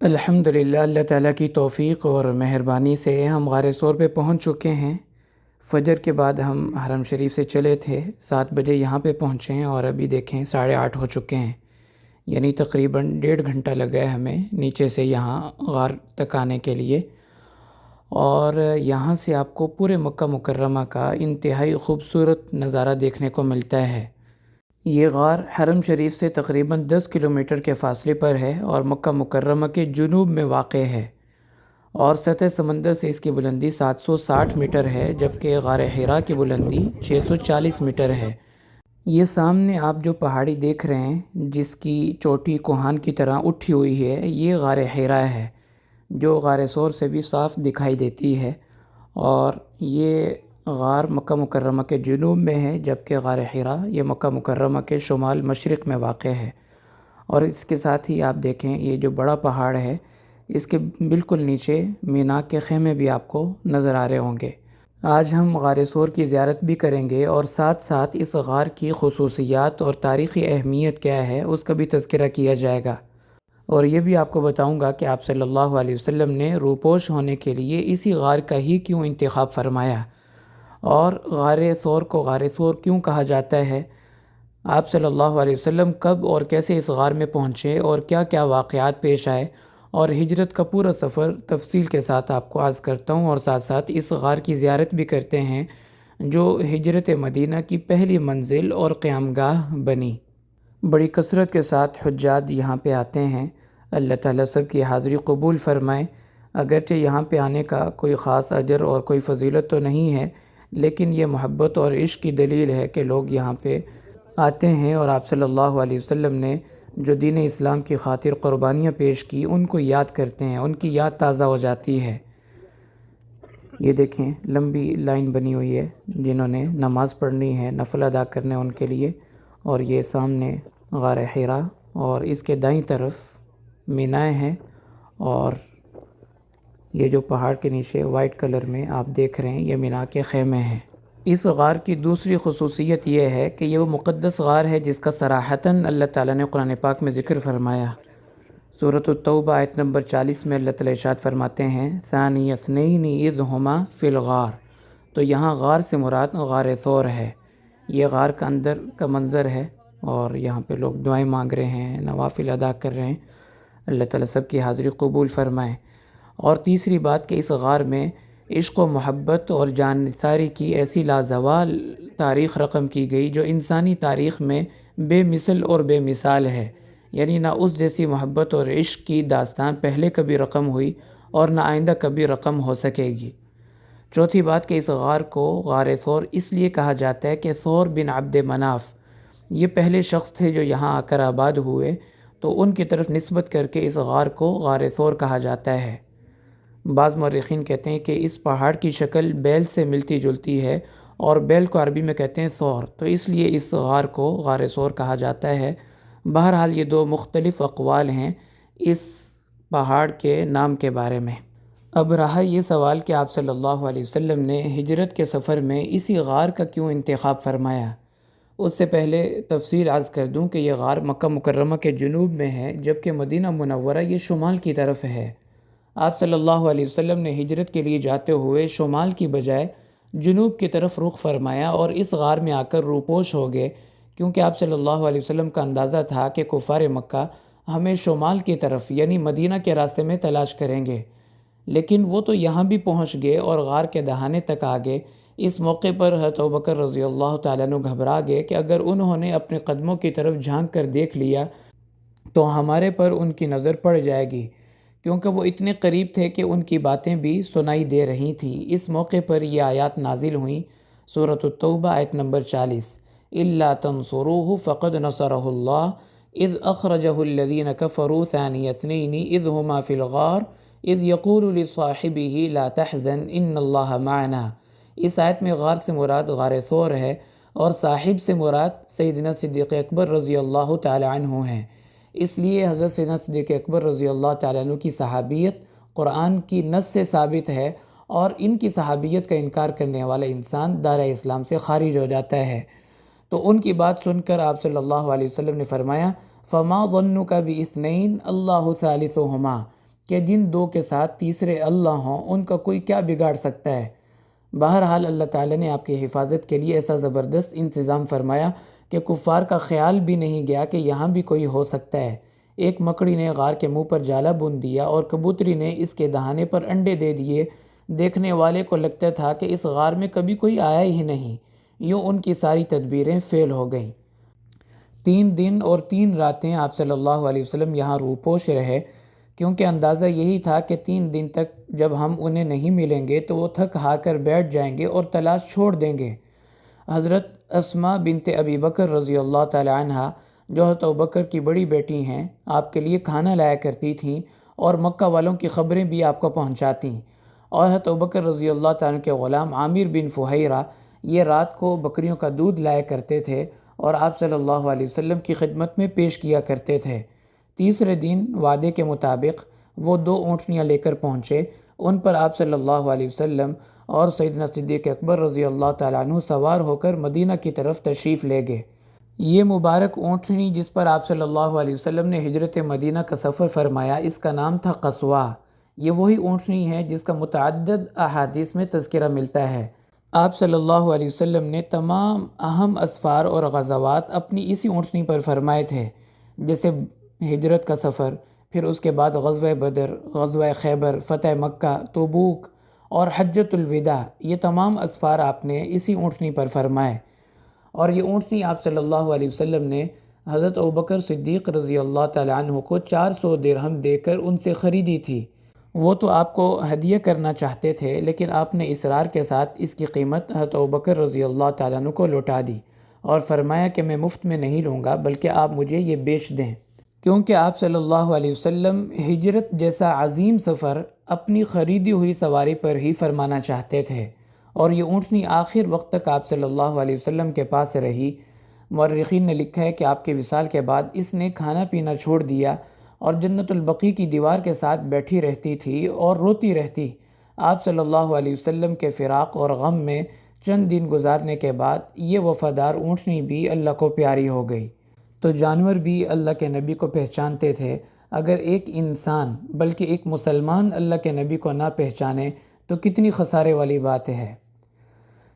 الحمدللہ، اللہ تعالیٰ کی توفیق اور مہربانی سے ہم غار ثور پہ پہنچ چکے ہیں۔ فجر کے بعد ہم حرم شریف سے چلے تھے، 7 بجے یہاں پہ پہنچے ہیں اور ابھی دیکھیں 8:30 ہو چکے ہیں، یعنی تقریباً 1.5 گھنٹہ لگا ہے ہمیں نیچے سے یہاں غار تک آنے کے لیے۔ اور یہاں سے آپ کو پورے مکہ مکرمہ کا انتہائی خوبصورت نظارہ دیکھنے کو ملتا ہے۔ یہ غار حرم شریف سے تقریباً 10 کلومیٹر کے فاصلے پر ہے اور مکہ مکرمہ کے جنوب میں واقع ہے، اور سطح سمندر سے اس کی بلندی 760 میٹر ہے، جبکہ غار حرا کی بلندی 640 میٹر ہے۔ یہ سامنے آپ جو پہاڑی دیکھ رہے ہیں، جس کی چوٹی کوہان کی طرح اٹھی ہوئی ہے، یہ غار حرا ہے، جو غار ثور سے بھی صاف دکھائی دیتی ہے۔ اور یہ غار مکہ مکرمہ کے جنوب میں ہے، جبکہ غار حرا یہ مکہ مکرمہ کے شمال مشرق میں واقع ہے۔ اور اس کے ساتھ ہی آپ دیکھیں، یہ جو بڑا پہاڑ ہے، اس کے بالکل نیچے مینا کے خیمے بھی آپ کو نظر آ رہے ہوں گے۔ آج ہم غار ثور کی زیارت بھی کریں گے اور ساتھ ساتھ اس غار کی خصوصیات اور تاریخی اہمیت کیا ہے اس کا بھی تذکرہ کیا جائے گا، اور یہ بھی آپ کو بتاؤں گا کہ آپ صلی اللہ علیہ وسلم نے روپوش ہونے کے لیے اسی غار کا ہی کیوں انتخاب فرمایا، اور غار ثور کو غار ثور کیوں کہا جاتا ہے، آپ صلی اللہ علیہ وسلم کب اور کیسے اس غار میں پہنچے اور کیا کیا واقعات پیش آئے، اور ہجرت کا پورا سفر تفصیل کے ساتھ آپ کو عرض کرتا ہوں، اور ساتھ ساتھ اس غار کی زیارت بھی کرتے ہیں جو ہجرت مدینہ کی پہلی منزل اور قیام گاہ بنی۔ بڑی کثرت کے ساتھ حجاج یہاں پہ آتے ہیں، اللہ تعالیٰ سب کی حاضری قبول فرمائے۔ اگرچہ یہاں پہ آنے کا کوئی خاص اجر اور کوئی فضیلت تو نہیں ہے، لیکن یہ محبت اور عشق کی دلیل ہے کہ لوگ یہاں پہ آتے ہیں اور آپ صلی اللہ علیہ وسلم نے جو دین اسلام کی خاطر قربانیاں پیش کی ان کو یاد کرتے ہیں، ان کی یاد تازہ ہو جاتی ہے۔ یہ دیکھیں لمبی لائن بنی ہوئی ہے، جنہوں نے نماز پڑھنی ہے، نفل ادا کرنے ان کے لیے، اور یہ سامنے غار حرا اور اس کے دائیں طرف مینائیں ہیں، اور یہ جو پہاڑ کے نیچے وائٹ کلر میں آپ دیکھ رہے ہیں یہ مینا کے خیمے ہیں۔ اس غار کی دوسری خصوصیت یہ ہے کہ یہ وہ مقدس غار ہے جس کا صراحتاً اللہ تعالیٰ نے قرآن پاک میں ذکر فرمایا۔ سورۃ التوبہ آیت نمبر 40 میں اللہ تعالیٰ ارشاد فرماتے ہیں ثانی اثنین اذ ہما فی الغار، تو یہاں غار سے مراد غار ثور ہے۔ یہ غار کا اندر کا منظر ہے، اور یہاں پہ لوگ دعائیں مانگ رہے ہیں، نوافل ادا کر رہے ہیں، اللہ تعالیٰ سب کی حاضری قبول فرمائے۔ اور تیسری بات کہ اس غار میں عشق و محبت اور جان نثاری کی ایسی لازوال تاریخ رقم کی گئی جو انسانی تاریخ میں بے مثل اور بے مثال ہے، یعنی نہ اس جیسی محبت اور عشق کی داستان پہلے کبھی رقم ہوئی اور نہ آئندہ کبھی رقم ہو سکے گی۔ چوتھی بات کہ اس غار کو غار ثور اس لیے کہا جاتا ہے کہ ثور بن عبد مناف یہ پہلے شخص تھے جو یہاں آ کر آباد ہوئے، تو ان کی طرف نسبت کر کے اس غار کو غار ثور کہا جاتا ہے۔ بعض مورخین کہتے ہیں کہ اس پہاڑ کی شکل بیل سے ملتی جلتی ہے، اور بیل کو عربی میں کہتے ہیں ثور، تو اس لیے اس غار کو غار ثور کہا جاتا ہے۔ بہرحال یہ دو مختلف اقوال ہیں اس پہاڑ کے نام کے بارے میں۔ اب رہا یہ سوال کہ آپ صلی اللہ علیہ وسلم نے ہجرت کے سفر میں اسی غار کا کیوں انتخاب فرمایا۔ اس سے پہلے تفصیل عرض کر دوں کہ یہ غار مکہ مکرمہ کے جنوب میں ہے، جبکہ مدینہ منورہ یہ شمال کی طرف ہے۔ آپ صلی اللہ علیہ وسلم نے ہجرت کے لیے جاتے ہوئے شمال کی بجائے جنوب کی طرف رخ فرمایا اور اس غار میں آ کر روپوش ہو گئے، کیونکہ آپ صلی اللہ علیہ وسلم کا اندازہ تھا کہ کفار مکہ ہمیں شمال کی طرف یعنی مدینہ کے راستے میں تلاش کریں گے، لیکن وہ تو یہاں بھی پہنچ گئے اور غار کے دہانے تک آ گئے۔ اس موقع پر حضرت ابوبکر رضی اللہ تعالیٰ عنہ گھبرا گئے کہ اگر انہوں نے اپنے قدموں کی طرف جھانک کر دیکھ لیا تو ہمارے پر ان کی نظر پڑ جائے گی، کیونکہ وہ اتنے قریب تھے کہ ان کی باتیں بھی سنائی دے رہی تھیں۔ اس موقع پر یہ آیات نازل ہوئیں، سورۃ التوبہ آیت نمبر 40، اِلَّا تَنْصُرُوهُ فَقَدْ نَصَرَهُ اللَّهُ اِذْ أَخْرَجَهُ الَّذِينَ كَفَرُوا ثَانِيَ اثْنَيْنِ إِذْ هُمَا فِي الْغَارِ اذ یقول لصاحبہ لا تحزن ان اللہ معنا۔ اس آیت میں غار سے مراد غار ثور ہے، اور صاحب سے مراد سیدنا صدیق اکبر رضی اللہ تعالی عنہ ہیں۔ اس لیے حضرت سیدنا صدیق اکبر رضی اللہ تعالی عنہ کی صحابیت قرآن کی نص سے ثابت ہے، اور ان کی صحابیت کا انکار کرنے والا انسان دائرہ اسلام سے خارج ہو جاتا ہے۔ تو ان کی بات سن کر آپ صلی اللہ علیہ وسلم نے فرمایا فما ظنک باثنین اللہ ثالثہما، کہ جن دو کے ساتھ تیسرے اللہ ہوں ان کا کوئی کیا بگاڑ سکتا ہے۔ بہرحال اللہ تعالیٰ نے آپ کی حفاظت کے لیے ایسا زبردست انتظام فرمایا کہ کفار کا خیال بھی نہیں گیا کہ یہاں بھی کوئی ہو سکتا ہے۔ ایک مکڑی نے غار کے منہ پر جالا بن دیا اور کبوتری نے اس کے دہانے پر انڈے دے دیے۔ دیکھنے والے کو لگتا تھا کہ اس غار میں کبھی کوئی آیا ہی نہیں۔ یوں ان کی ساری تدبیریں فیل ہو گئیں۔ 3 دن اور 3 راتیں آپ صلی اللہ علیہ وسلم یہاں روپوش رہے، کیونکہ اندازہ یہی تھا کہ 3 دن تک جب ہم انہیں نہیں ملیں گے تو وہ تھک ہار کر بیٹھ جائیں گے اور تلاش چھوڑ دیں گے۔ حضرت اسماء بنت ابی بکر رضی اللہ تعالی عنہ، جو حضرت ابوبکر کی بڑی بیٹی ہیں، آپ کے لیے کھانا لایا کرتی تھیں اور مکہ والوں کی خبریں بھی آپ کو پہنچاتیں۔ اور حضرت ابوبکر رضی اللہ تعالیٰ کے غلام عامر بن فہیرہ یہ رات کو بکریوں کا دودھ لایا کرتے تھے اور آپ صلی اللہ علیہ وسلم کی خدمت میں پیش کیا کرتے تھے۔ تیسرے دن وعدے کے مطابق وہ 2 اونٹنیاں لے کر پہنچے۔ ان پر آپ صلی اللہ علیہ وسلم اور سیدنا صدیق اکبر رضی اللہ تعالیٰ عنہ سوار ہو کر مدینہ کی طرف تشریف لے گئے۔ یہ مبارک اونٹنی جس پر آپ صلی اللہ علیہ وسلم نے ہجرت مدینہ کا سفر فرمایا، اس کا نام تھا قصواء۔ یہ وہی اونٹنی ہے جس کا متعدد احادیث میں تذکرہ ملتا ہے۔ آپ صلی اللہ علیہ وسلم نے تمام اہم اسفار اور غزوات اپنی اسی اونٹنی پر فرمائے تھے، جیسے ہجرت کا سفر، پھر اس کے بعد غزوہ بدر، غزوہ خیبر، فتح مکہ، تبوک اور حجۃ الوداع۔ یہ تمام اسفار آپ نے اسی اونٹنی پر فرمائے۔ اور یہ اونٹنی آپ صلی اللہ علیہ وسلم نے حضرت ابوبکر صدیق رضی اللہ تعالیٰ عنہ کو 400 درہم دے کر ان سے خریدی تھی۔ وہ تو آپ کو ہدیہ کرنا چاہتے تھے، لیکن آپ نے اصرار کے ساتھ اس کی قیمت حضرت ابوبکر رضی اللہ تعالیٰ عنہ کو لوٹا دی اور فرمایا کہ میں مفت میں نہیں لوں گا بلکہ آپ مجھے یہ بیچ دیں، کیونکہ آپ صلی اللہ علیہ وسلم ہجرت جیسا عظیم سفر اپنی خریدی ہوئی سواری پر ہی فرمانا چاہتے تھے۔ اور یہ اونٹنی آخر وقت تک آپ صلی اللہ علیہ وسلم کے پاس رہی۔ مورخین نے لکھا ہے کہ آپ کے وصال کے بعد اس نے کھانا پینا چھوڑ دیا اور جنت البقیع کی دیوار کے ساتھ بیٹھی رہتی تھی اور روتی رہتی۔ آپ صلی اللہ علیہ وسلم کے فراق اور غم میں چند دن گزارنے کے بعد یہ وفادار اونٹنی بھی اللہ کو پیاری ہو گئی۔ تو جانور بھی اللہ کے نبی کو پہچانتے تھے۔ اگر ایک انسان بلکہ ایک مسلمان اللہ کے نبی کو نہ پہچانے تو کتنی خسارے والی بات ہے۔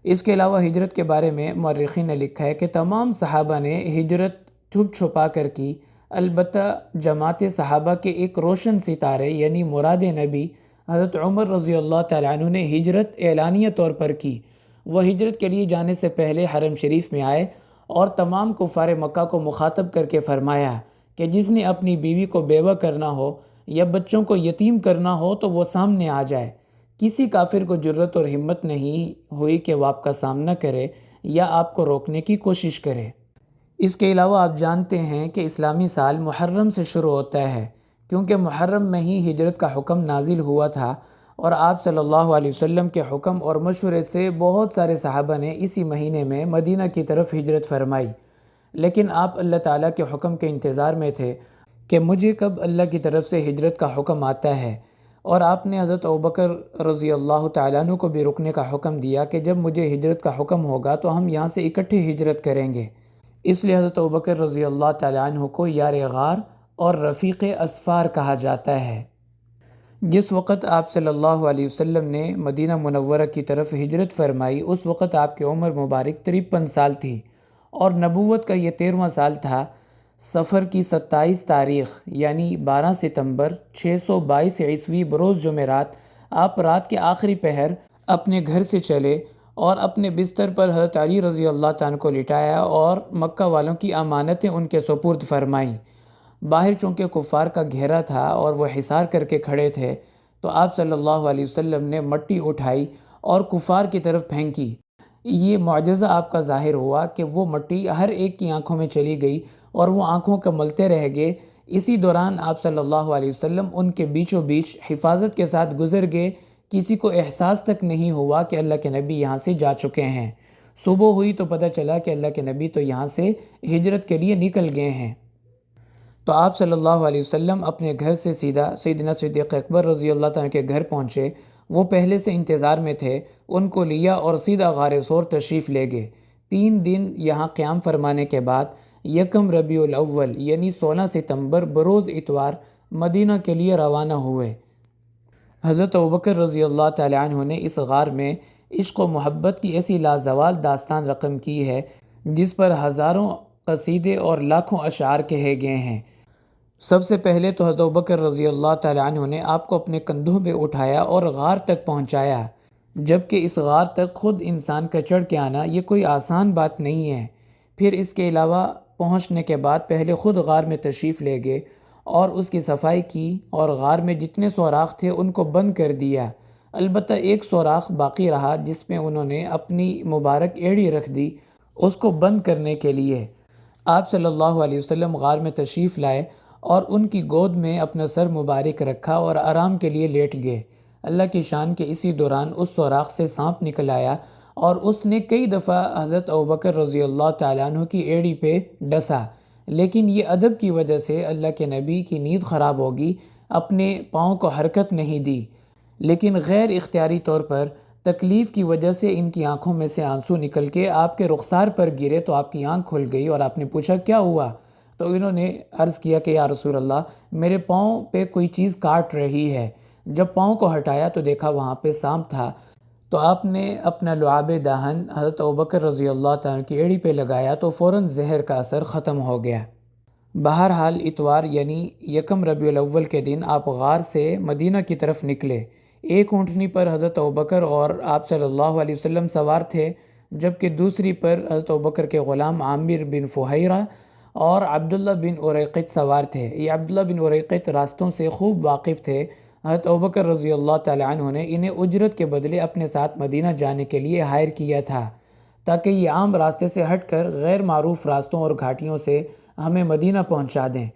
اس کے علاوہ ہجرت کے بارے میں مورخین نے لکھا ہے کہ تمام صحابہ نے ہجرت چھپ چھپا کر کی، البتہ جماعت صحابہ کے ایک روشن ستارے یعنی مراد نبی حضرت عمر رضی اللہ تعالیٰ عنہ نے ہجرت اعلانیہ طور پر کی۔ وہ ہجرت کے لیے جانے سے پہلے حرم شریف میں آئے اور تمام کفار مکہ کو مخاطب کر کے فرمایا کہ جس نے اپنی بیوی کو بیوہ کرنا ہو یا بچوں کو یتیم کرنا ہو تو وہ سامنے آ جائے۔ کسی کافر کو جرت اور ہمت نہیں ہوئی کہ وہ آپ کا سامنا کرے یا آپ کو روکنے کی کوشش کرے۔ اس کے علاوہ آپ جانتے ہیں کہ اسلامی سال محرم سے شروع ہوتا ہے، کیونکہ محرم میں ہی ہجرت کا حکم نازل ہوا تھا اور آپ صلی اللہ علیہ وسلم کے حکم اور مشورے سے بہت سارے صحابہ نے اسی مہینے میں مدینہ کی طرف ہجرت فرمائی۔ لیکن آپ اللہ تعالیٰ کے حکم کے انتظار میں تھے کہ مجھے کب اللہ کی طرف سے ہجرت کا حکم آتا ہے، اور آپ نے حضرت ابوبکر رضی اللہ تعالیٰ عنہ کو بھی رکنے کا حکم دیا کہ جب مجھے ہجرت کا حکم ہوگا تو ہم یہاں سے اکٹھے ہجرت کریں گے۔ اس لیے حضرت ابوبکر رضی اللہ تعالیٰ عنہ کو یار غار اور رفیق اسفار کہا جاتا ہے۔ جس وقت آپ صلی اللہ علیہ وسلم نے مدینہ منورہ کی طرف ہجرت فرمائی اس وقت آپ کی عمر مبارک 53 سال تھی اور نبوت کا یہ 13واں سال تھا۔ صفر کی 27 تاریخ یعنی 12 ستمبر 622 عیسوی بروز جمعرات آپ رات کے آخری پہر اپنے گھر سے چلے اور اپنے بستر پر حضرت علی رضی اللہ تعالیٰ کو لٹایا اور مکہ والوں کی امانتیں ان کے سپرد فرمائیں۔ باہر چونکہ کفار کا گھیرا تھا اور وہ حصار کر کے کھڑے تھے تو آپ صلی اللہ علیہ وسلم نے مٹی اٹھائی اور کفار کی طرف پھینکی۔ یہ معجزہ آپ کا ظاہر ہوا کہ وہ مٹی ہر ایک کی آنکھوں میں چلی گئی اور وہ آنکھوں کا ملتے رہ گئے۔ اسی دوران آپ صلی اللہ علیہ وسلم ان کے بیچوں بیچ حفاظت کے ساتھ گزر گئے۔ کسی کو احساس تک نہیں ہوا کہ اللہ کے نبی یہاں سے جا چکے ہیں۔ صبح ہوئی تو پتہ چلا کہ اللہ کے نبی تو یہاں سے ہجرت کے لیے نکل گئے ہیں۔ تو آپ صلی اللہ علیہ وسلم اپنے گھر سے سیدھا سیدنا صدیق اکبر رضی اللہ تعالیٰ کے گھر پہنچے۔ وہ پہلے سے انتظار میں تھے، ان کو لیا اور سیدھا غار ثور تشریف لے گئے۔ 3 دن یہاں قیام فرمانے کے بعد یکم ربیع الاول یعنی 16 ستمبر بروز اتوار مدینہ کے لیے روانہ ہوئے۔ حضرت ابوبکر رضی اللہ تعالیٰ عنہ نے اس غار میں عشق و محبت کی ایسی لازوال داستان رقم کی ہے جس پر ہزاروں قصیدے اور لاکھوں اشعار کہے گئے ہیں۔ سب سے پہلے تو حضرت ابوبکر رضی اللہ تعالیٰ عنہ نے آپ کو اپنے کندھوں پہ اٹھایا اور غار تک پہنچایا، جبکہ اس غار تک خود انسان کا چڑھ کے آنا یہ کوئی آسان بات نہیں ہے۔ پھر اس کے علاوہ پہنچنے کے بعد پہلے خود غار میں تشریف لے گئے اور اس کی صفائی کی اور غار میں جتنے سوراخ تھے ان کو بند کر دیا۔ البتہ ایک سوراخ باقی رہا جس میں انہوں نے اپنی مبارک ایڑی رکھ دی اس کو بند کرنے کے لیے۔ آپ صلی اللہ علیہ وسلم غار میں تشریف لائے اور ان کی گود میں اپنا سر مبارک رکھا اور آرام کے لیے لیٹ گئے۔ اللہ کی شان کے اسی دوران اس سوراخ سے سانپ نکل آیا اور اس نے کئی دفعہ حضرت ابوبکر رضی اللہ تعالیٰ عنہ کی ایڑی پہ ڈسا، لیکن یہ ادب کی وجہ سے اللہ کے نبی کی نیند خراب ہوگی، اپنے پاؤں کو حرکت نہیں دی، لیکن غیر اختیاری طور پر تکلیف کی وجہ سے ان کی آنکھوں میں سے آنسو نکل کے آپ کے رخسار پر گرے تو آپ کی آنکھ کھل گئی اور آپ نے پوچھا کیا ہوا؟ تو انہوں نے عرض کیا کہ یا رسول اللہ میرے پاؤں پہ کوئی چیز کاٹ رہی ہے۔ جب پاؤں کو ہٹایا تو دیکھا وہاں پہ سانپ تھا، تو آپ نے اپنا لعاب دہن حضرت ابوبکر رضی اللہ تعالیٰ کی ایڑی پہ لگایا تو فوراً زہر کا اثر ختم ہو گیا۔ بہرحال اتوار یعنی یکم ربیع الاول کے دن آپ غار سے مدینہ کی طرف نکلے۔ ایک اونٹنی پر حضرت ابوبکر اور آپ صلی اللہ علیہ وسلم سوار تھے، جبکہ دوسری پر حضرت ابوبکر کے غلام عامر بن فہیرہ اور عبداللہ بن اریقط سوار تھے۔ یہ عبداللہ بن اریقط راستوں سے خوب واقف تھے۔ حضرت ابوبکر رضی اللہ تعالیٰ عنہ نے انہیں اجرت کے بدلے اپنے ساتھ مدینہ جانے کے لیے ہائر کیا تھا تاکہ یہ عام راستے سے ہٹ کر غیر معروف راستوں اور گھاٹیوں سے ہمیں مدینہ پہنچا دیں۔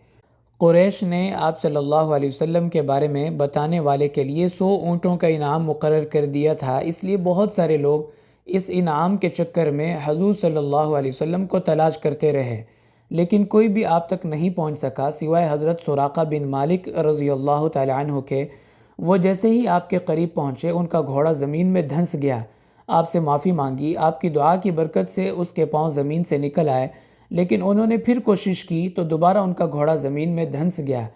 قریش نے آپ صلی اللہ علیہ وسلم کے بارے میں بتانے والے کے لیے 100 اونٹوں کا انعام مقرر کر دیا تھا، اس لیے بہت سارے لوگ اس انعام کے چکر میں حضور صلی اللہ علیہ وسلم کو تلاش کرتے رہے، لیکن کوئی بھی آپ تک نہیں پہنچ سکا سوائے حضرت سراقہ بن مالک رضی اللہ تعالیٰ عنہ کے۔ وہ جیسے ہی آپ کے قریب پہنچے ان کا گھوڑا زمین میں دھنس گیا، آپ سے معافی مانگی، آپ کی دعا کی برکت سے اس کے پاؤں زمین سے نکل آئے، لیکن انہوں نے پھر کوشش کی تو دوبارہ ان کا گھوڑا زمین میں دھنس گیا۔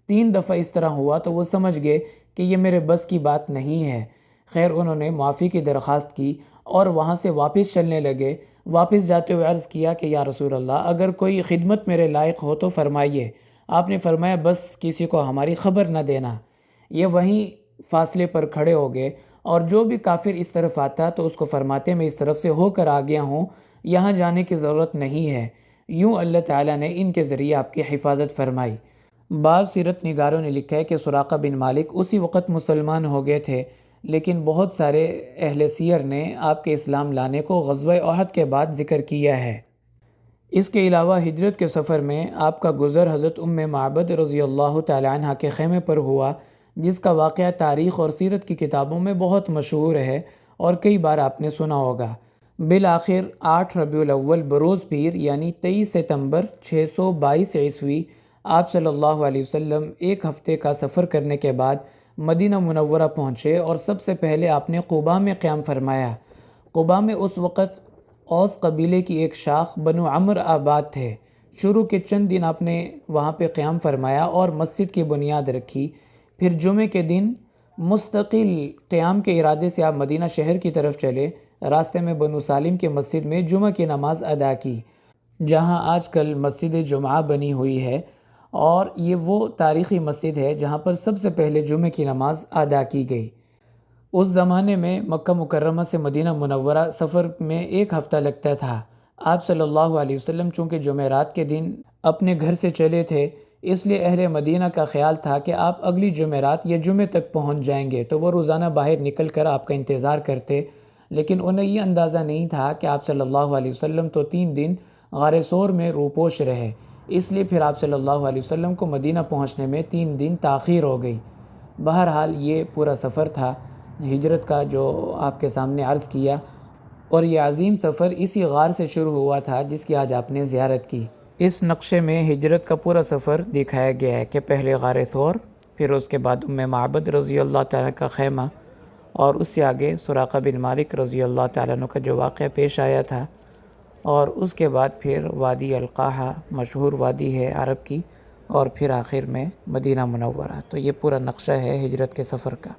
3 دفعہ اس طرح ہوا تو وہ سمجھ گئے کہ یہ میرے بس کی بات نہیں ہے۔ خیر انہوں نے معافی کی درخواست کی اور وہاں سے واپس چلنے لگے۔ واپس جاتے ہوئے عرض کیا کہ یا رسول اللہ اگر کوئی خدمت میرے لائق ہو تو فرمائیے۔ آپ نے فرمایا بس کسی کو ہماری خبر نہ دینا۔ یہ وہیں فاصلے پر کھڑے ہو گئے اور جو بھی کافر اس طرف آتا تو اس کو فرماتے میں اس طرف سے ہو کر آ گیا ہوں، یہاں جانے کی ضرورت نہیں ہے۔ یوں اللہ تعالیٰ نے ان کے ذریعے آپ کی حفاظت فرمائی۔ بعض سیرت نگاروں نے لکھا ہے کہ سراقہ بن مالک اسی وقت مسلمان ہو گئے تھے، لیکن بہت سارے اہل سیر نے آپ کے اسلام لانے کو غزوہ احد کے بعد ذکر کیا ہے۔ اس کے علاوہ ہجرت کے سفر میں آپ کا گزر حضرت معبد رضی اللہ تعالیٰ عنہ کے خیمے پر ہوا، جس کا واقعہ تاریخ اور سیرت کی کتابوں میں بہت مشہور ہے اور کئی بار آپ نے سنا ہوگا۔ بالآخر 8 ربیع الاول بروز پیر یعنی 23 ستمبر 622 عیسوی آپ صلی اللہ علیہ وسلم ایک ہفتے کا سفر کرنے کے بعد مدینہ منورہ پہنچے اور سب سے پہلے آپ نے قباء میں قیام فرمایا۔ قباء میں اس وقت اوس قبیلے کی ایک شاخ بنو عمر آباد تھے۔ شروع کے چند دن آپ نے وہاں پہ قیام فرمایا اور مسجد کی بنیاد رکھی، پھر جمعے کے دن مستقل قیام کے ارادے سے آپ مدینہ شہر کی طرف چلے۔ راستے میں بنو سالم کی مسجد میں جمعہ کی نماز ادا کی، جہاں آج کل مسجد جمعہ بنی ہوئی ہے، اور یہ وہ تاریخی مسجد ہے جہاں پر سب سے پہلے جمعے کی نماز ادا کی گئی۔ اس زمانے میں مکہ مکرمہ سے مدینہ منورہ سفر میں 1 ہفتہ لگتا تھا۔ آپ صلی اللہ علیہ وسلم چونکہ جمعرات کے دن اپنے گھر سے چلے تھے، اس لیے اہل مدینہ کا خیال تھا کہ آپ اگلی جمعرات یا جمعے تک پہنچ جائیں گے، تو وہ روزانہ باہر نکل کر آپ کا انتظار کرتے، لیکن انہیں یہ اندازہ نہیں تھا کہ آپ صلی اللہ علیہ وسلم تو 3 دن غار ثور میں روپوش رہے، اس لیے پھر آپ صلی اللہ علیہ وسلم کو مدینہ پہنچنے میں 3 دن تاخیر ہو گئی۔ بہرحال یہ پورا سفر تھا ہجرت کا جو آپ کے سامنے عرض کیا، اور یہ عظیم سفر اسی غار سے شروع ہوا تھا جس کی آج آپ نے زیارت کی۔ اس نقشے میں ہجرت کا پورا سفر دکھایا گیا ہے کہ پہلے غار ثور، پھر اس کے بعد معبد رضی اللہ تعالیٰ کا خیمہ، اور اس سے آگے سراقہ بن مالک رضی اللہ تعالیٰ عنہ کا جو واقعہ پیش آیا تھا، اور اس کے بعد پھر وادی القاحہ مشہور وادی ہے عرب کی، اور پھر آخر میں مدینہ منورہ۔ تو یہ پورا نقشہ ہے ہجرت کے سفر کا۔